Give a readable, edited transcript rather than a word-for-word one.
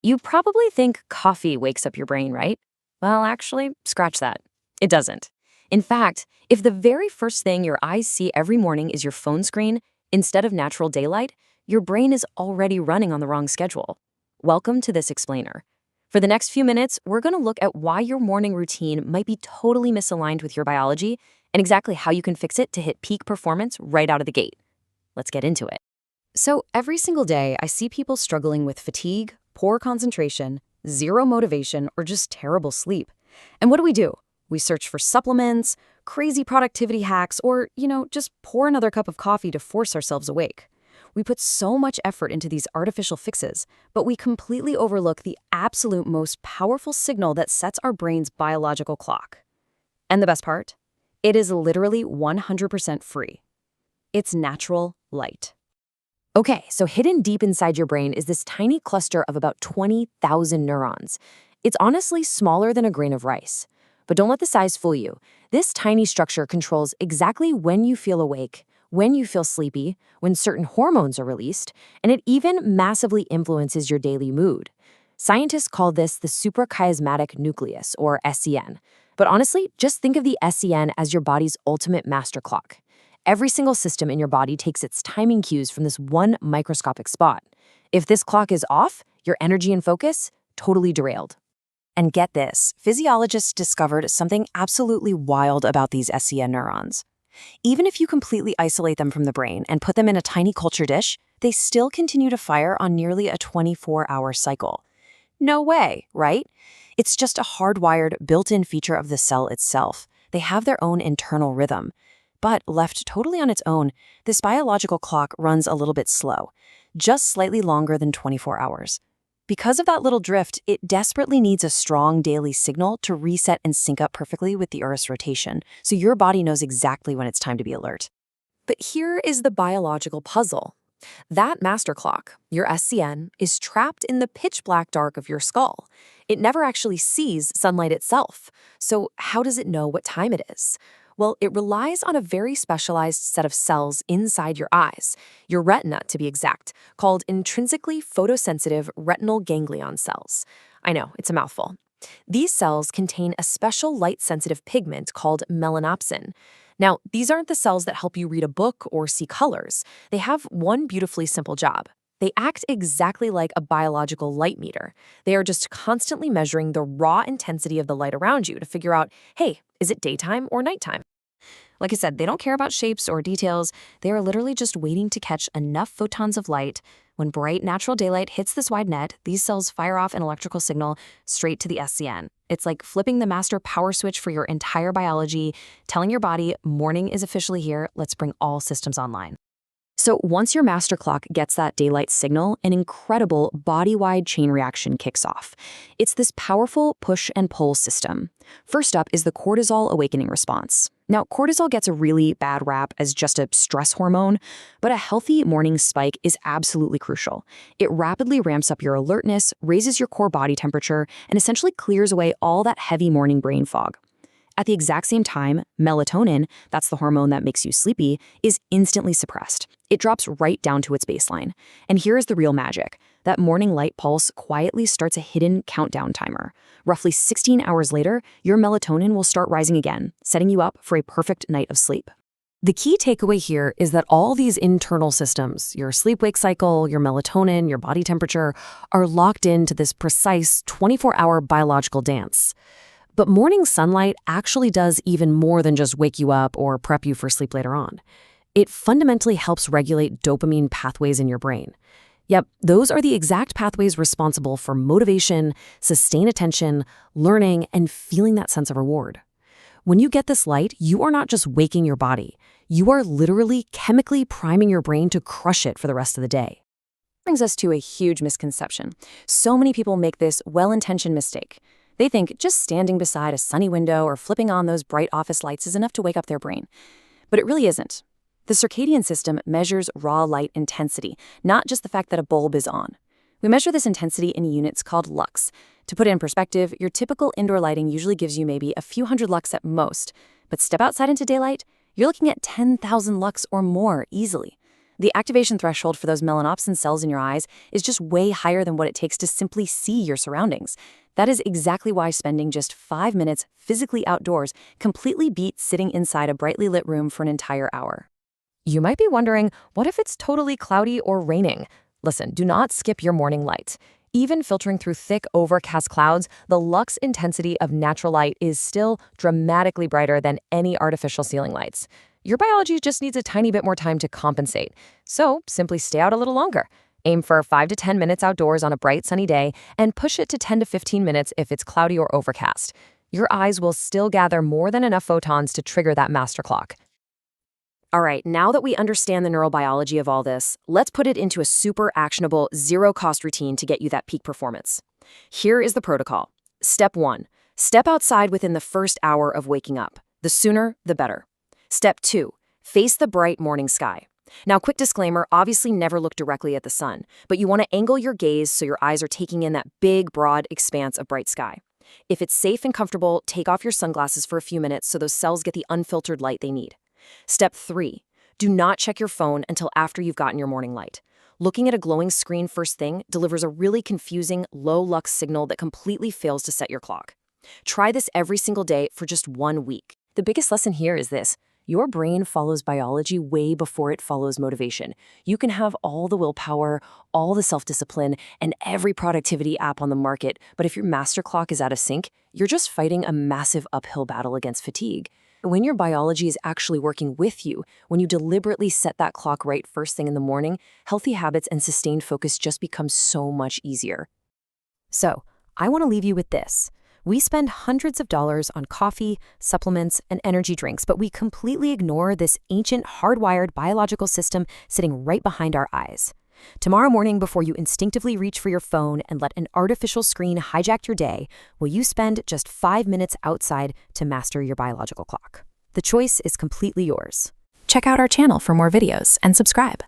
You probably think coffee wakes up your brain, right? Well, actually, scratch that. It doesn't. In fact, if the very first thing your eyes see every morning is your phone screen instead of natural daylight, your brain is already running on the wrong schedule. Welcome to this explainer. For the next few minutes, we're going to look at why your morning routine might be totally misaligned with your biology and exactly how you can fix it to hit peak performance right out of the gate. Let's get into it. So every single day, I see people struggling with fatigue, poor concentration, zero motivation, or just terrible sleep. And what do? We search for supplements, crazy productivity hacks, or, just pour another cup of coffee to force ourselves awake. We put so much effort into these artificial fixes, but we completely overlook the absolute most powerful signal that sets our brain's biological clock. And the best part? It is literally 100% free. It's natural light. Okay, so hidden deep inside your brain is this tiny cluster of about 20,000 neurons. It's honestly smaller than a grain of rice. But don't let the size fool you. This tiny structure controls exactly when you feel awake, when you feel sleepy, when certain hormones are released, and it even massively influences your daily mood. Scientists call this the Suprachiasmatic Nucleus, or SCN. But honestly, just think of the SCN as your body's ultimate master clock. Every single system in your body takes its timing cues from this one microscopic spot. If this clock is off, your energy and focus, totally derailed. And get this, physiologists discovered something absolutely wild about these SCN neurons. Even if you completely isolate them from the brain and put them in a tiny culture dish, they still continue to fire on nearly a 24-hour cycle. No way, right? It's just a hardwired, built-in feature of the cell itself. They have their own internal rhythm. But left totally on its own, this biological clock runs a little bit slow, just slightly longer than 24 hours. Because of that little drift, it desperately needs a strong daily signal to reset and sync up perfectly with the Earth's rotation, so your body knows exactly when it's time to be alert. But here is the biological puzzle. That master clock, your SCN, is trapped in the pitch black dark of your skull. It never actually sees sunlight itself. So how does it know what time it is? Well, it relies on a very specialized set of cells inside your eyes, your retina to be exact, called intrinsically photosensitive retinal ganglion cells. I know, it's a mouthful. These cells contain a special light-sensitive pigment called melanopsin. Now, these aren't the cells that help you read a book or see colors. They have one beautifully simple job. They act exactly like a biological light meter. They are just constantly measuring the raw intensity of the light around you to figure out, hey, is it daytime or nighttime? Like I said, they don't care about shapes or details. They are literally just waiting to catch enough photons of light. When bright natural daylight hits this wide net, these cells fire off an electrical signal straight to the SCN. It's like flipping the master power switch for your entire biology, telling your body, morning is officially here, let's bring all systems online. So once your master clock gets that daylight signal, an incredible body-wide chain reaction kicks off. It's this powerful push and pull system. First up is the Cortisol Awakening Response. Now, cortisol gets a really bad rap as just a stress hormone, but a healthy morning spike is absolutely crucial. It rapidly ramps up your alertness, raises your core body temperature, and essentially clears away all that heavy morning brain fog. At the exact same time, melatonin, that's the hormone that makes you sleepy, is instantly suppressed. It drops right down to its baseline. And here is the real magic. That morning light pulse quietly starts a hidden countdown timer. Roughly 16 hours later, your melatonin will start rising again, setting you up for a perfect night of sleep. The key takeaway here is that all these internal systems, your sleep-wake cycle, your melatonin, your body temperature, are locked into this precise 24-hour biological dance. But morning sunlight actually does even more than just wake you up or prep you for sleep later on. It fundamentally helps regulate dopamine pathways in your brain. Yep, those are the exact pathways responsible for motivation, sustained attention, learning, and feeling that sense of reward. When you get this light, you are not just waking your body. You are literally chemically priming your brain to crush it for the rest of the day. Brings us to a huge misconception. So many people make this well-intentioned mistake. They think just standing beside a sunny window or flipping on those bright office lights is enough to wake up their brain. But it really isn't. The circadian system measures raw light intensity, not just the fact that a bulb is on. We measure this intensity in units called lux. To put it in perspective, your typical indoor lighting usually gives you maybe a few hundred lux at most. But step outside into daylight, you're looking at 10,000 lux or more easily. The activation threshold for those melanopsin cells in your eyes is just way higher than what it takes to simply see your surroundings. That is exactly why spending just 5 minutes physically outdoors completely beats sitting inside a brightly lit room for an entire hour. You might be wondering, what if it's totally cloudy or raining? Listen, do not skip your morning light. Even filtering through thick, overcast clouds, the lux intensity of natural light is still dramatically brighter than any artificial ceiling lights. Your biology just needs a tiny bit more time to compensate. So simply stay out a little longer. Aim for 5 to 10 minutes outdoors on a bright, sunny day, and push it to 10 to 15 minutes if it's cloudy or overcast. Your eyes will still gather more than enough photons to trigger that master clock. All right, now that we understand the neurobiology of all this, let's put it into a super actionable, zero-cost routine to get you that peak performance. Here is the protocol. Step 1. Step outside within the first hour of waking up. The sooner, the better. Step 2. Face the bright morning sky. Now, quick disclaimer, obviously never look directly at the sun, but you want to angle your gaze so your eyes are taking in that big, broad expanse of bright sky. If it's safe and comfortable, take off your sunglasses for a few minutes so those cells get the unfiltered light they need. Step 3. Do not check your phone until after you've gotten your morning light. Looking at a glowing screen first thing delivers a really confusing, low-lux signal that completely fails to set your clock. Try this every single day for just 1 week. The biggest lesson here is this. Your brain follows biology way before it follows motivation. You can have all the willpower, all the self-discipline, and every productivity app on the market, but if your master clock is out of sync, you're just fighting a massive uphill battle against fatigue. When your biology is actually working with you, when you deliberately set that clock right first thing in the morning, healthy habits and sustained focus just become so much easier. So, I want to leave you with this. We spend hundreds of dollars on coffee, supplements, and energy drinks, but we completely ignore this ancient, hardwired biological system sitting right behind our eyes. Tomorrow morning, before you instinctively reach for your phone and let an artificial screen hijack your day, will you spend just 5 minutes outside to master your biological clock? The choice is completely yours. Check out our channel for more videos and subscribe.